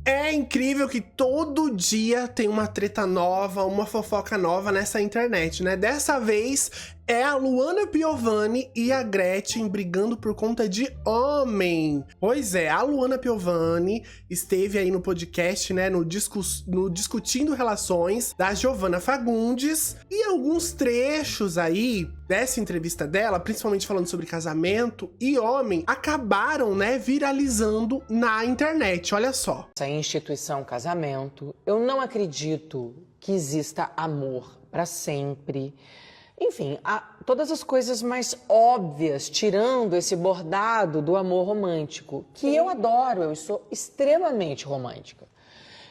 É incrível que todo dia tem uma treta nova, uma fofoca nova nessa internet, né? Dessa vez é a Luana Piovani e a Gretchen brigando por conta de homem. Pois é, a Luana Piovani esteve aí no podcast, né, no Discutindo Relações, da Giovanna Fagundes, e alguns trechos aí dessa entrevista dela, principalmente falando sobre casamento e homem, acabaram, né, viralizando na internet, olha só. Essa instituição casamento, eu não acredito que exista amor para sempre. Enfim, todas as coisas mais óbvias, tirando esse bordado do amor romântico, que eu adoro, eu sou extremamente romântica.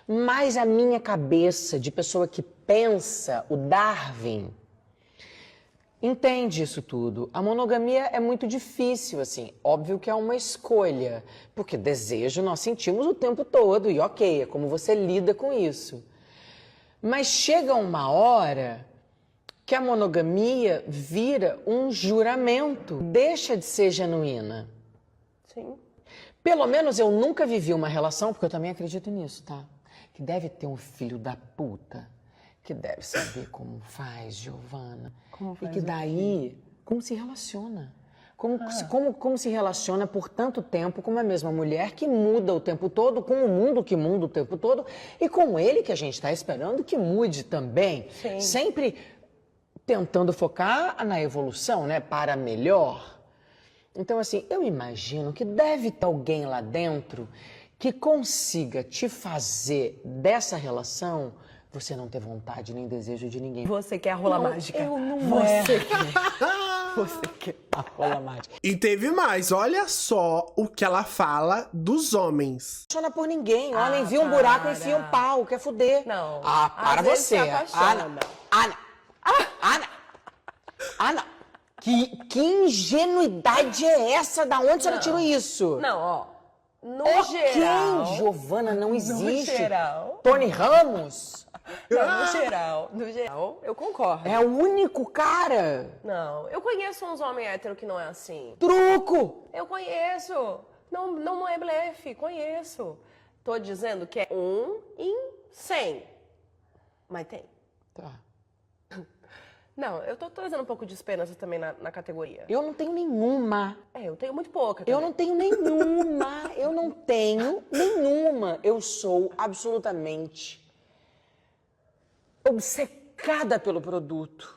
Mas a minha cabeça de pessoa que pensa, o Darwin, entende isso tudo. A monogamia é muito difícil, assim. Óbvio que é uma escolha, porque desejo nós sentimos o tempo todo, e ok, é como você lida com isso. Mas chega uma hora que a monogamia vira um juramento, deixa de ser genuína. Sim. Pelo menos eu nunca vivi uma relação, porque eu também acredito nisso, tá? Que deve ter um filho da puta, que deve saber como faz, Giovanna. Como faz e que daí, como se relaciona. Como se relaciona por tanto tempo com uma mesma mulher que muda o tempo todo, com o mundo que muda o tempo todo, e com ele que a gente está esperando que mude também. Sim. Sempre tentando focar na evolução, né, para melhor. Então, assim, eu imagino que deve ter alguém lá dentro que consiga te fazer dessa relação você não ter vontade nem desejo de ninguém. Você quer a rola mágica. Eu não Você Você quer a rola mágica. E teve mais, olha só o que ela fala dos homens. Não apaixona por ninguém. Homem viu um buraco, enfia um pau, quer fuder. Não. Ah, para Às vezes você. se apaixona. Ana, que ingenuidade é essa? Da onde a senhora tirou isso? Não, ó. No Ok, geral. Giovana, não existe. No geral. Tony Ramos Não, no geral, eu concordo. é o único cara. Não, eu conheço uns homens héteros que não é assim. Truco. Eu conheço. Não é blefe, conheço. Tô dizendo que é 1 em 100. Mas tem. Tá. Não, eu tô trazendo um pouco de esperança também na categoria. Eu não tenho nenhuma. Eu tenho muito pouca também. Eu não tenho nenhuma. Eu não tenho nenhuma. Eu sou absolutamente obcecada pelo produto.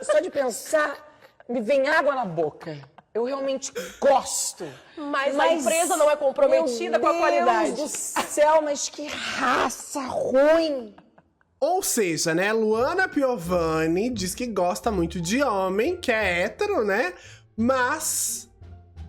Só de pensar, me vem água na boca. Eu realmente gosto. Mas a empresa não é comprometida com a qualidade. Meu Deus do céu, mas que raça ruim. Ou seja, né, Luana Piovani diz que gosta muito de homem, que é hétero, né? Mas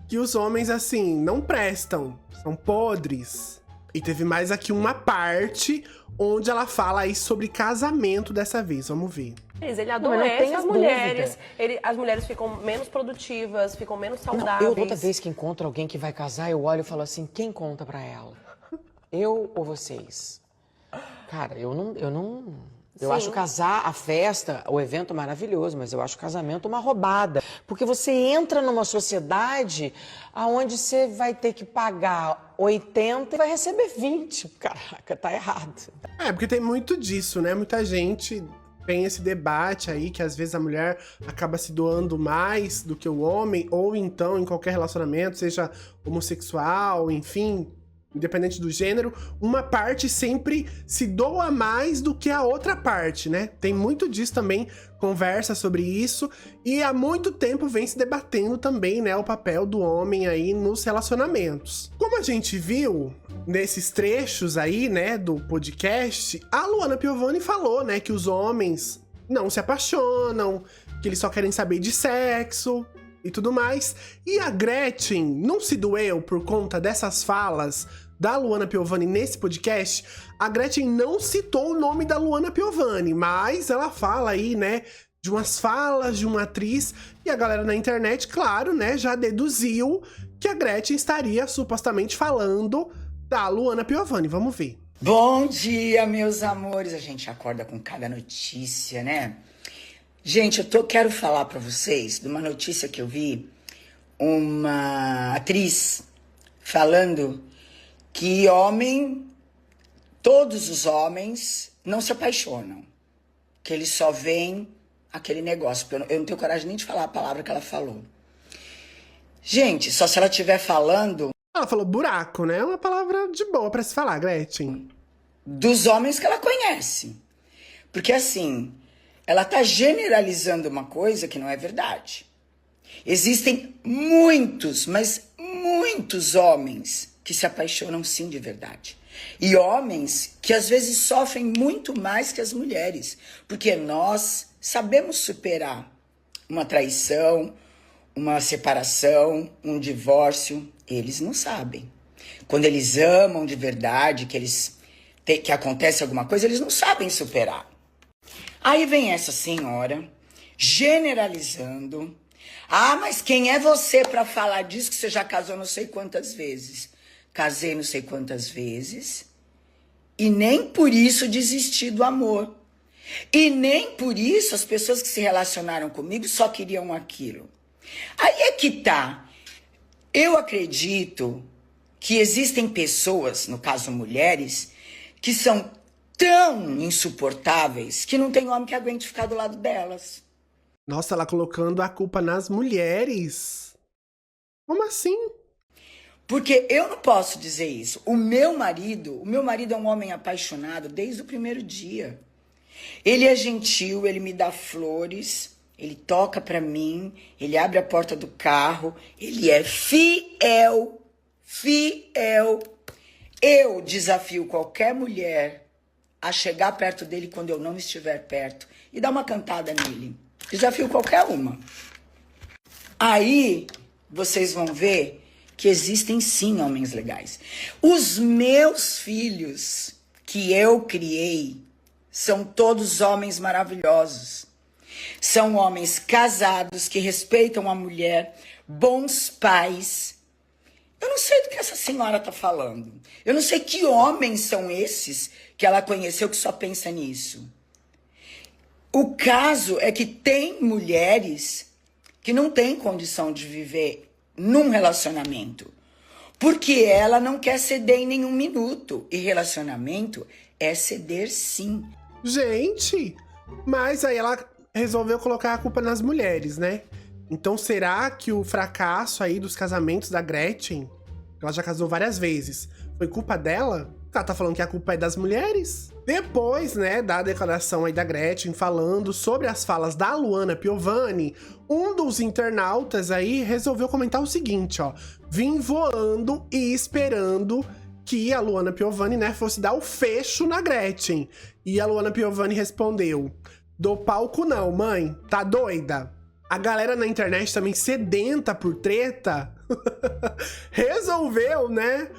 que os homens, assim, não prestam, são podres. E teve mais aqui uma parte onde ela fala aí sobre casamento dessa vez, vamos ver. Ele Não, mas não adoece tenha as mulheres. As mulheres ficam menos produtivas, ficam menos saudáveis. Eu, toda vez que encontro alguém que vai casar, eu olho e falo assim, quem conta pra ela? Eu ou vocês? Cara, eu Sim. acho casar, a festa, o evento maravilhoso, mas eu acho o casamento uma roubada. Porque você entra numa sociedade onde você vai ter que pagar 80 e vai receber 20. Caraca, tá errado. É, porque tem muito disso, né? Muita gente tem esse debate aí que às vezes a mulher acaba se doando mais do que o homem, ou então em qualquer relacionamento, seja homossexual, enfim, independente do gênero, uma parte sempre se doa mais do que a outra parte, né? Tem muito disso também, conversa sobre isso, e há muito tempo vem se debatendo também, né, o papel do homem aí nos relacionamentos. Como a gente viu nesses trechos aí, né, do podcast, a Luana Piovani falou, né, que os homens não se apaixonam, que eles só querem saber de sexo e tudo mais. E a Gretchen não se doeu por conta dessas falas da Luana Piovani nesse podcast? A Gretchen não citou o nome da Luana Piovani, mas ela fala aí, né, de umas falas de uma atriz, e a galera na internet, claro, né, já deduziu que a Gretchen estaria supostamente falando da Luana Piovani. Vamos ver. Bom dia, meus amores. A gente acorda com cada notícia, né? Gente, quero falar pra vocês de uma notícia que eu vi, uma atriz falando que homem todos os homens não se apaixonam. Que eles só veem aquele negócio. Eu não tenho coragem nem de falar a palavra que ela falou. Gente, só se ela estiver falando... Ela falou buraco, né? É uma palavra de boa pra se falar, Gretchen. Dos homens que ela conhece. Porque assim, ela tá generalizando uma coisa que não é verdade. Existem muitos, mas muitos homens que se apaixonam sim de verdade. E homens que às vezes sofrem muito mais que as mulheres. Porque nós sabemos superar uma traição, uma separação, um divórcio. Eles não sabem. Quando eles amam de verdade, que acontece alguma coisa, eles não sabem superar. Aí vem essa senhora generalizando. Ah, mas quem é você para falar disso que você já casou não sei quantas vezes? Casei não sei quantas vezes e nem por isso desisti do amor. E nem por isso as pessoas que se relacionaram comigo só queriam aquilo. Aí é que tá. Eu acredito que existem pessoas, no caso mulheres, que são tão insuportáveis que não tem homem que aguente ficar do lado delas. Nossa, ela colocando a culpa nas mulheres. Como assim? Porque eu não posso dizer isso. O meu marido é um homem apaixonado desde o primeiro dia. Ele é gentil, ele me dá flores, ele toca pra mim, ele abre a porta do carro, ele é fiel. Eu desafio qualquer mulher a chegar perto dele quando eu não estiver perto e dar uma cantada nele. Desafio qualquer uma. Aí vocês vão ver que existem sim homens legais. Os meus filhos que eu criei são todos homens maravilhosos. São homens casados que respeitam a mulher, bons pais. Eu não sei do que essa senhora tá falando. Eu não sei que homens são esses que ela conheceu que só pensa nisso. O caso é que tem mulheres que não têm condição de viver num relacionamento. Porque ela não quer ceder em nenhum minuto. E relacionamento é ceder sim. Gente, mas aí ela resolveu colocar a culpa nas mulheres, né? Então será que o fracasso aí dos casamentos da Gretchen, ela já casou várias vezes, foi culpa dela? Ela tá falando que a culpa é das mulheres? Depois, né, da declaração aí da Gretchen falando sobre as falas da Luana Piovani, um dos internautas aí resolveu comentar o seguinte, ó. Vim voando e esperando que a Luana Piovani, né, fosse dar o fecho na Gretchen. E a Luana Piovani respondeu: "Do palco não, mãe, tá doida?" A galera na internet também sedenta por treta resolveu, né,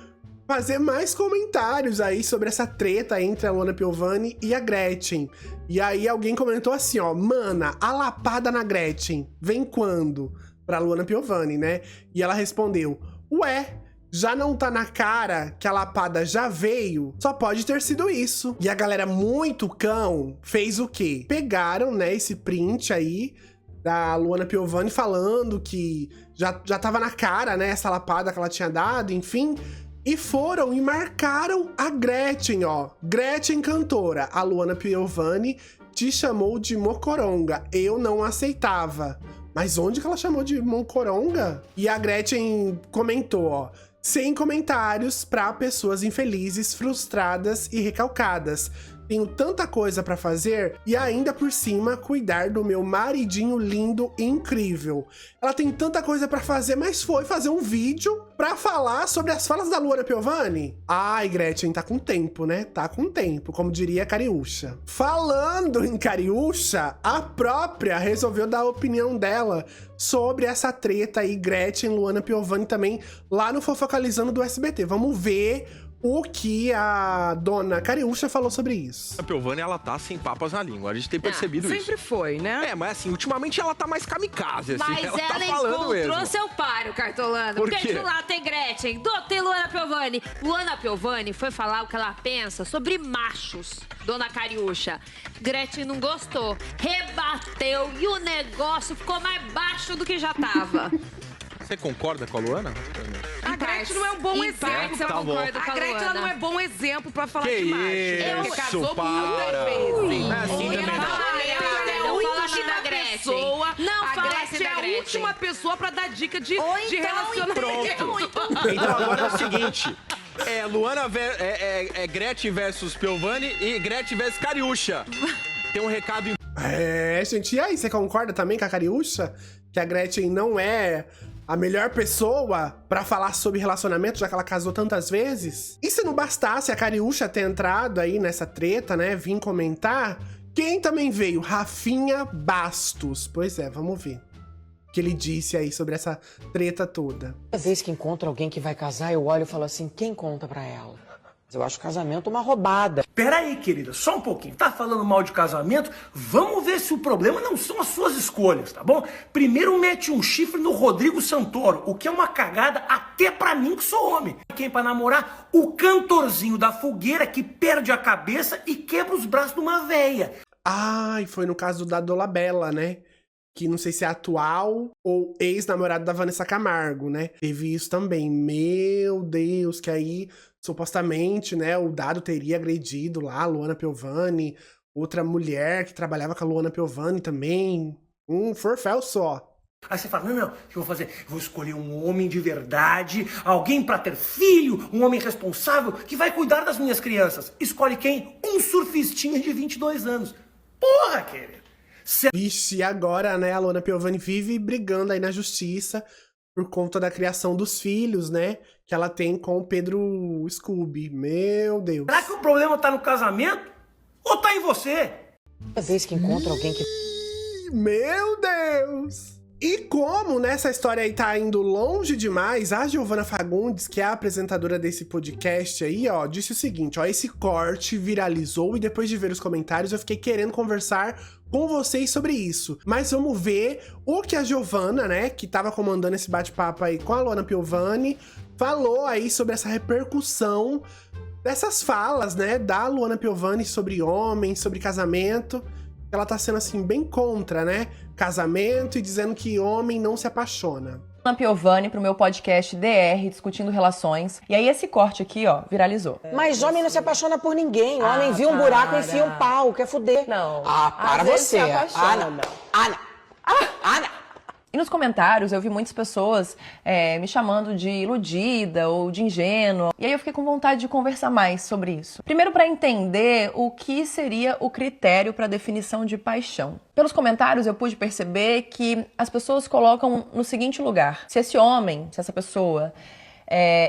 fazer mais comentários aí sobre essa treta entre a Luana Piovani e a Gretchen. E aí alguém comentou assim, ó: "Mana, a lapada na Gretchen, vem quando?" Pra Luana Piovani, né? E ela respondeu: "Ué, já não tá na cara que a lapada já veio? Só pode ter sido isso." E a galera muito cão fez o quê? Pegaram, né, esse print aí da Luana Piovani falando que já tava na cara, né, essa lapada que ela tinha dado, enfim. E foram e marcaram a Gretchen, ó. Gretchen cantora, a Luana Piovani te chamou de mocoronga. Eu não aceitava. Mas onde que ela chamou de mocoronga? E a Gretchen comentou, ó: "Sem comentários pra pessoas infelizes, frustradas e recalcadas. Tenho tanta coisa pra fazer e ainda por cima cuidar do meu maridinho lindo e incrível." Ela tem tanta coisa pra fazer, mas foi fazer um vídeo pra falar sobre as falas da Luana Piovani? Ai, Gretchen, tá com tempo, né? Tá com tempo, como diria a Cariúcha. Falando em Cariúcha, a própria resolveu dar a opinião dela sobre essa treta aí, Gretchen, Luana Piovani também, lá no Fofocalizando do SBT. Vamos ver o que a dona Cariúcha falou sobre isso. A Piovani, ela tá sem papas na língua, a gente tem percebido isso. Sempre foi, né? É, mas assim, ultimamente ela tá mais kamikaze, assim, Mas ela tá ela falando encontrou mesmo. seu páreo, Cartolano. Por Porque quê? de um lado tem Gretchen, do outro tem Luana Piovani. Luana Piovani foi falar o que ela pensa sobre machos, dona Cariúcha. Gretchen não gostou, rebateu e o negócio ficou mais baixo do que já tava. Você concorda com a Luana? A Gretchen Gretchen não é um bom exemplo. Tá bom. A Gretchen ela não é bom exemplo pra falar de macho. Isso, Porque casou para. muitas vezes. Não é assim também, não. Não A fala Gretchen que é da a Gretchen. última pessoa pra dar dica de então, relacionamento. Então agora é o seguinte. Gretchen versus Piovani e Gretchen versus Cariúcha. Tem um recado Gente, e aí, você concorda também com a Cariúcha? Que a Gretchen não é a melhor pessoa pra falar sobre relacionamento, já que ela casou tantas vezes? E se não bastasse a Cariúcha ter entrado aí nessa treta, né, vir comentar, quem também veio? Rafinha Bastos. Pois é, vamos ver o que ele disse aí sobre essa treta toda. Toda vez que encontro alguém que vai casar, eu olho e falo assim, quem conta pra ela? Mas eu acho o casamento uma roubada. Peraí, querida, só um pouquinho. Tá falando mal de casamento? Vamos ver se o problema não são as suas escolhas, tá bom? Primeiro mete um chifre no Rodrigo Santoro, o que é uma cagada até pra mim que sou homem. Quem pra namorar? O cantorzinho da fogueira que perde a cabeça e quebra os braços de uma véia. Ai, foi no caso da Dolabella, né? Que não sei se é atual ou ex-namorado da Vanessa Camargo, né? Teve isso também. Meu Deus, que aí, supostamente, né, o Dado teria agredido lá a Luana Piovani, outra mulher que trabalhava com a Luana Piovani também. Um forféu só. Aí você fala, não, o que eu vou fazer? Eu vou escolher um homem de verdade, alguém pra ter filho, um homem responsável que vai cuidar das minhas crianças. Escolhe quem? Um surfistinha de 22 anos. Porra, querida! Vixe, e agora, né, a Luana Piovani vive brigando aí na justiça por conta da criação dos filhos, né, que ela tem com o Pedro Scooby. Meu Deus. Será que o problema tá no casamento ou tá em você? Toda vez que encontro alguém que... Meu Deus! E como nessa história aí tá indo longe demais, a Giovana Fagundes, que é a apresentadora desse podcast aí, ó, disse o seguinte, ó, esse corte viralizou e depois de ver os comentários eu fiquei querendo conversar com vocês sobre isso. Mas vamos ver o que a Giovana, né, que tava comandando esse bate-papo aí com a Luana Piovani, falou aí sobre essa repercussão dessas falas, né, da Luana Piovani sobre homens, sobre casamento. Ela tá sendo, assim, bem contra, né, casamento e dizendo que homem não se apaixona. Luana Piovani pro meu podcast DR, discutindo relações. E aí esse corte aqui, ó, viralizou. Mas homem não se apaixona por ninguém. Homem viu um buraco e enfia um pau, quer fuder. Não. Ah, para Às vezes você. se apaixona. Ana. E nos comentários eu vi muitas pessoas me chamando de iludida ou de ingênua. E aí eu fiquei com vontade de conversar mais sobre isso. Primeiro, para entender o que seria o critério para definição de paixão. Pelos comentários eu pude perceber que as pessoas colocam no seguinte lugar. Se esse homem, se essa pessoa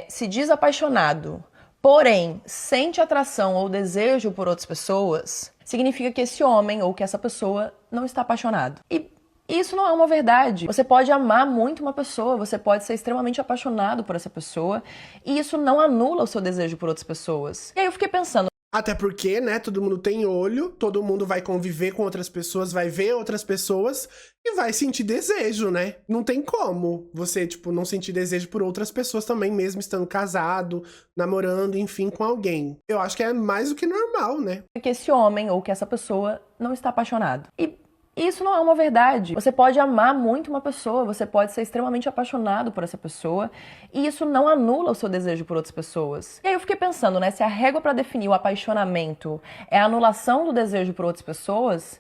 se diz apaixonado, porém sente atração ou desejo por outras pessoas, significa que esse homem ou que essa pessoa não está apaixonado. E isso não é uma verdade. Você pode amar muito uma pessoa, você pode ser extremamente apaixonado por essa pessoa, e isso não anula o seu desejo por outras pessoas. E aí eu fiquei pensando... Até porque, né, todo mundo tem olho, todo mundo vai conviver com outras pessoas, vai ver outras pessoas e vai sentir desejo, né? Não tem como você, tipo, não sentir desejo por outras pessoas também, mesmo estando casado, namorando, enfim, com alguém. Eu acho que é mais do que normal, né? Que esse homem ou que essa pessoa não está apaixonado. E isso não é uma verdade. Você pode amar muito uma pessoa, você pode ser extremamente apaixonado por essa pessoa, e isso não anula o seu desejo por outras pessoas. E aí eu fiquei pensando, né, se a régua para definir o apaixonamento é a anulação do desejo por outras pessoas,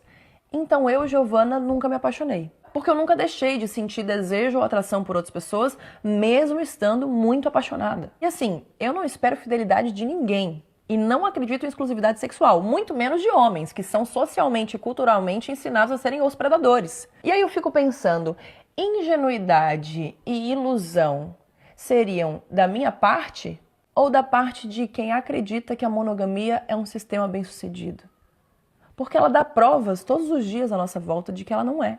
então eu, Giovana, nunca me apaixonei. Porque eu nunca deixei de sentir desejo ou atração por outras pessoas, mesmo estando muito apaixonada. E assim, eu não espero fidelidade de ninguém. E não acredito em exclusividade sexual, muito menos de homens, que são socialmente e culturalmente ensinados a serem os predadores. E aí eu fico pensando, ingenuidade e ilusão seriam da minha parte ou da parte de quem acredita que a monogamia é um sistema bem-sucedido? Porque ela dá provas todos os dias à nossa volta de que ela não é.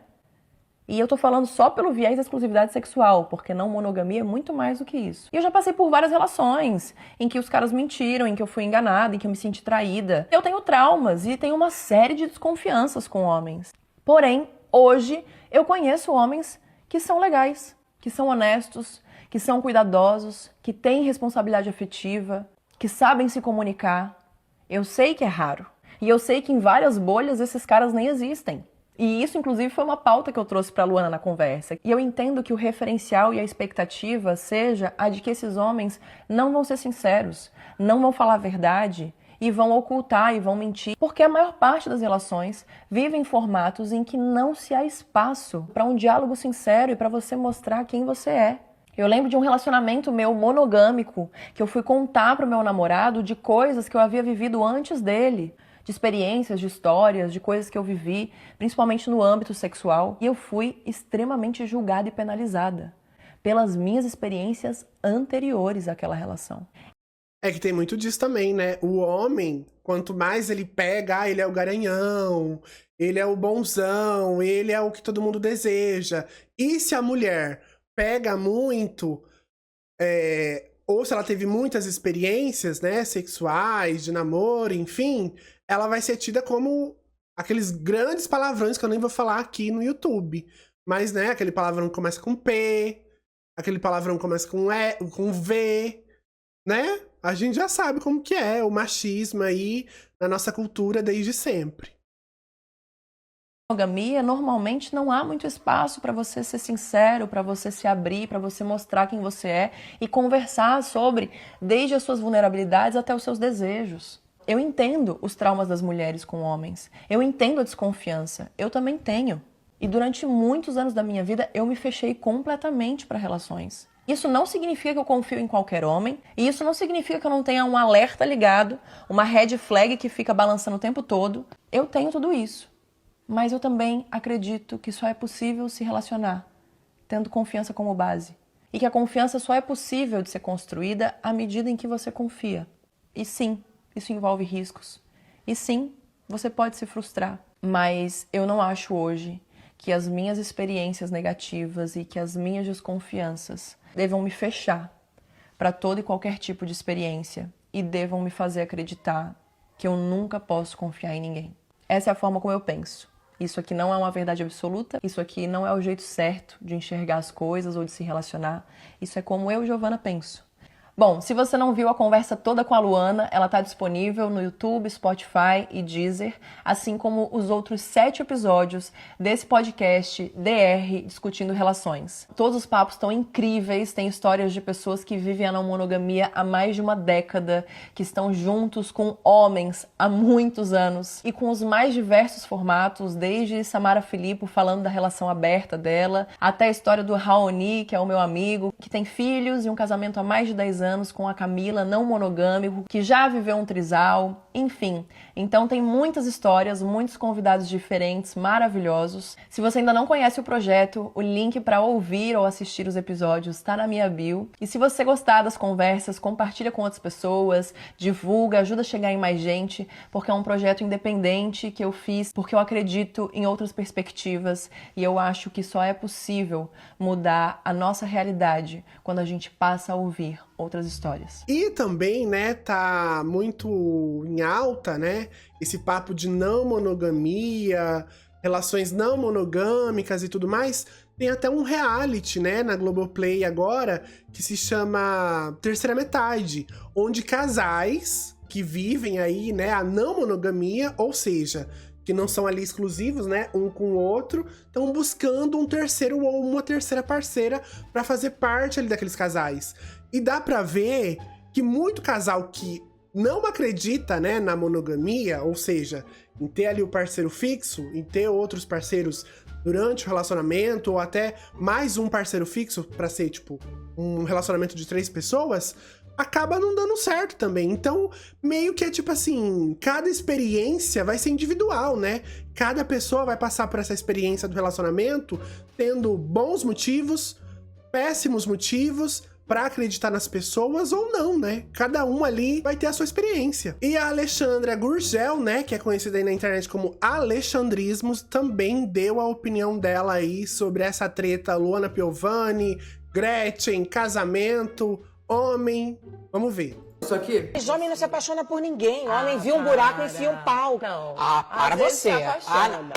E eu tô falando só pelo viés da exclusividade sexual, porque não monogamia é muito mais do que isso. E eu já passei por várias relações em que os caras mentiram, em que eu fui enganada, em que eu me senti traída. Eu tenho traumas e tenho uma série de desconfianças com homens. Porém, hoje eu conheço homens que são legais, que são honestos, que são cuidadosos, que têm responsabilidade afetiva, que sabem se comunicar. Eu sei que é raro. E eu sei que em várias bolhas esses caras nem existem. E isso, inclusive, foi uma pauta que eu trouxe pra Luana na conversa. E eu entendo que o referencial e a expectativa seja a de que esses homens não vão ser sinceros, não vão falar a verdade e vão ocultar e vão mentir. Porque a maior parte das relações vive em formatos em que não se há espaço para um diálogo sincero e para você mostrar quem você é. Eu lembro de um relacionamento meu monogâmico que eu fui contar pro meu namorado de coisas que eu havia vivido antes dele, de experiências, de histórias, de coisas que eu vivi, principalmente no âmbito sexual, e eu fui extremamente julgada e penalizada pelas minhas experiências anteriores àquela relação. É que tem muito disso também, né? O homem, quanto mais ele pega, ele é o garanhão, ele é o bonzão, ele é o que todo mundo deseja. E se a mulher pega muito, ou se ela teve muitas experiências, né, sexuais, de namoro, enfim, ela vai ser tida como aqueles grandes palavrões que eu nem vou falar aqui no YouTube. Mas, né, aquele palavrão que começa com P, aquele palavrão que começa com V, né? A gente já sabe como que é o machismo aí na nossa cultura desde sempre. Monogamia, normalmente não há muito espaço para você ser sincero, para você se abrir, para você mostrar quem você é e conversar sobre desde as suas vulnerabilidades até os seus desejos. Eu entendo os traumas das mulheres com homens, eu entendo a desconfiança, eu também tenho. E durante muitos anos da minha vida eu me fechei completamente para relações. Isso não significa que eu confio em qualquer homem, e isso não significa que eu não tenha um alerta ligado, uma red flag que fica balançando o tempo todo. Eu tenho tudo isso. Mas eu também acredito que só é possível se relacionar tendo confiança como base. E que a confiança só é possível de ser construída à medida em que você confia. E sim, isso envolve riscos. E sim, você pode se frustrar. Mas eu não acho hoje que as minhas experiências negativas e que as minhas desconfianças devam me fechar para todo e qualquer tipo de experiência e devam me fazer acreditar que eu nunca posso confiar em ninguém. Essa é a forma como eu penso. Isso aqui não é uma verdade absoluta, isso aqui não é o jeito certo de enxergar as coisas ou de se relacionar. Isso é como eu, Giovana, penso. Bom, se você não viu a conversa toda com a Luana, ela está disponível no YouTube, Spotify e Deezer, assim como os outros 7 episódios desse podcast DR Discutindo Relações. Todos os papos estão incríveis, tem histórias de pessoas que vivem a não monogamia há mais de uma década, que estão juntos com homens há muitos anos e com os mais diversos formatos, desde Samara Filippo falando da relação aberta dela, até a história do Raoni, que é o meu amigo, que tem filhos e um casamento há mais de 10 anos com a Camila, não monogâmico, que já viveu um trisal, enfim. Então tem muitas histórias, muitos convidados diferentes, maravilhosos. Se você ainda não conhece o projeto, o link para ouvir ou assistir os episódios está na minha bio. E se você gostar das conversas, compartilha com outras pessoas, divulga, ajuda a chegar em mais gente, porque é um projeto independente que eu fiz, porque eu acredito em outras perspectivas e eu acho que só é possível mudar a nossa realidade quando a gente passa a ouvir outras histórias. E também, né, tá muito em alta, né, esse papo de não monogamia, relações não monogâmicas e tudo mais. Tem até um reality, né, na Globoplay agora, que se chama Terceira Metade, onde casais que vivem aí, né, a não monogamia, ou seja, que não são ali exclusivos, né, um com o outro, estão buscando um terceiro ou uma terceira parceira para fazer parte ali daqueles casais. E dá pra ver que muito casal que não acredita, né, na monogamia, ou seja, em ter ali o parceiro fixo, em ter outros parceiros durante o relacionamento, ou até mais um parceiro fixo pra ser, tipo, um relacionamento de 3 pessoas, acaba não dando certo também. Então, meio que é tipo assim, cada experiência vai ser individual, né? Cada pessoa vai passar por essa experiência do relacionamento tendo bons motivos, péssimos motivos pra acreditar nas pessoas ou não, né? Cada um ali vai ter a sua experiência. E a Alexandra Gurgel, né, que é conhecida aí na internet como Alexandrismos, também deu a opinião dela aí sobre essa treta Luana Piovani, Gretchen, casamento, homem. Vamos ver. Isso aqui? Mas homem não se apaixona por ninguém. Homem viu um buraco e enfia um pau. Não. Ah, para Às vezes você. se apaixona.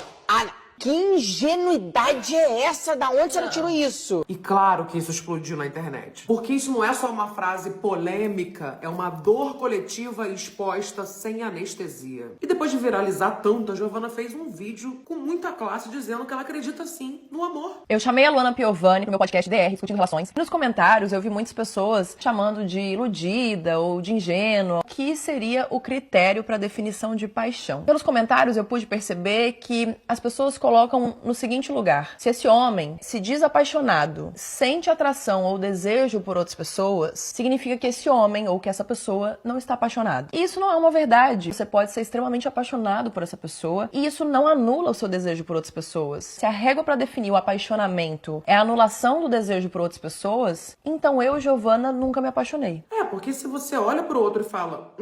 Que ingenuidade é essa? Da onde você tirou isso? E claro que isso explodiu na internet. Porque isso não é só uma frase polêmica, é uma dor coletiva exposta sem anestesia. E depois de viralizar tanto, a Giovanna fez um vídeo com muita classe dizendo que ela acredita sim no amor. Eu chamei a Luana Piovani pro meu podcast DR, discutindo relações. Nos comentários eu vi muitas pessoas chamando de iludida ou de ingênua, que seria o critério para definição de paixão. Pelos comentários eu pude perceber que as pessoas colocam no seguinte lugar: se esse homem se diz apaixonado, sente atração ou desejo por outras pessoas, significa que esse homem ou que essa pessoa não está apaixonado. E isso não é uma verdade. Você pode ser extremamente apaixonado por essa pessoa e isso não anula o seu desejo por outras pessoas. Se a régua para definir o apaixonamento é a anulação do desejo por outras pessoas, então eu, Giovanna, nunca me apaixonei. Porque se você olha pro outro e fala,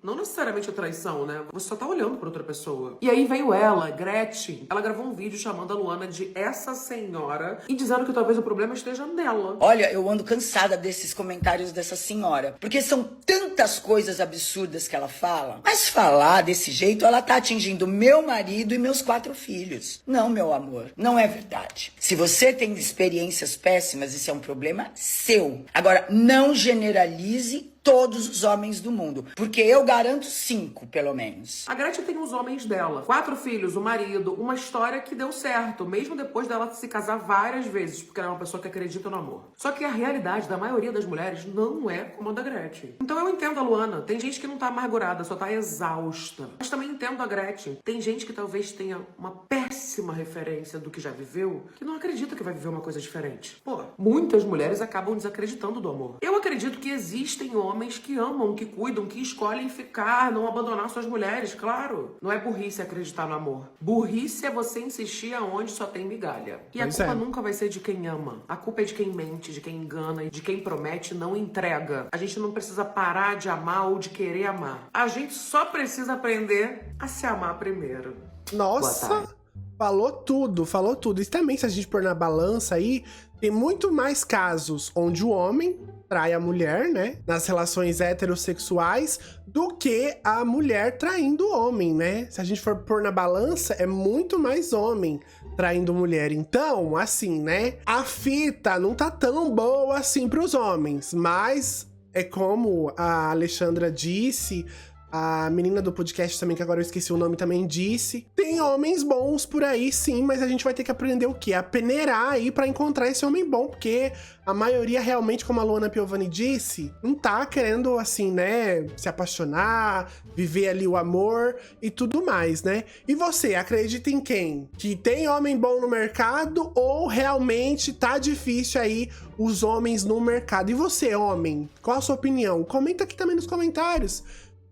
não necessariamente é traição, né? Você só tá olhando pra outra pessoa. E aí veio ela, Gretchen. Ela gravou um vídeo chamando a Luana de essa senhora e dizendo que talvez o problema esteja nela. Olha, eu ando cansada desses comentários dessa senhora. Porque são tantas coisas absurdas que ela fala. Mas falar desse jeito, ela tá atingindo meu marido e meus 4 filhos. Não, meu amor, não é verdade. Se você tem experiências péssimas, isso é um problema seu. Agora, não generalize todos os homens do mundo. Porque eu garanto 5, pelo menos. A Gretchen tem os homens dela. 4 filhos, o marido, uma história que deu certo, mesmo depois dela se casar várias vezes, porque ela é uma pessoa que acredita no amor. Só que a realidade da maioria das mulheres não é como a da Gretchen. Então eu entendo a Luana. Tem gente que não tá amargurada, só tá exausta. Mas também entendo a Gretchen. Tem gente que talvez tenha uma péssima referência do que já viveu, que não acredita que vai viver uma coisa diferente. Muitas mulheres acabam desacreditando do amor. Eu acredito que existem homens que amam, que cuidam, que escolhem ficar, não abandonar suas mulheres, claro. Não é burrice acreditar no amor. Burrice é você insistir aonde só tem migalha. E a culpa nunca vai ser de quem ama. A culpa é de quem mente, de quem engana, de quem promete e não entrega. A gente não precisa parar de amar ou de querer amar. A gente só precisa aprender a se amar primeiro. Nossa, falou tudo, falou tudo. E também, se a gente pôr na balança aí, tem muito mais casos onde o homem trai a mulher, né, nas relações heterossexuais, do que a mulher traindo o homem, né? Se a gente for pôr na balança, é muito mais homem traindo mulher. Então, assim, né, a fita não tá tão boa assim pros homens, mas é como a Alexandra disse, a menina do podcast também, que agora eu esqueci o nome, também disse. Tem homens bons por aí, sim, mas a gente vai ter que aprender o quê? A peneirar aí pra encontrar esse homem bom, porque a maioria realmente, como a Luana Piovani disse, não tá querendo, assim, né, se apaixonar, viver ali o amor e tudo mais, né? E você, acredita em quem? Que tem homem bom no mercado ou realmente tá difícil aí os homens no mercado? E você, homem, qual a sua opinião? Comenta aqui também nos comentários.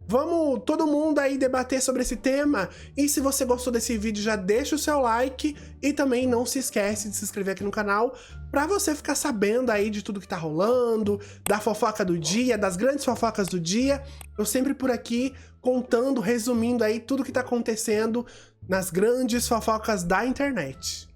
Vamos todo mundo aí debater sobre esse tema. E se você gostou desse vídeo, já deixa o seu like. E também não se esquece de se inscrever aqui no canal pra você ficar sabendo aí de tudo que tá rolando, da fofoca do dia, das grandes fofocas do dia. Eu sempre por aqui contando, resumindo aí tudo que tá acontecendo nas grandes fofocas da internet.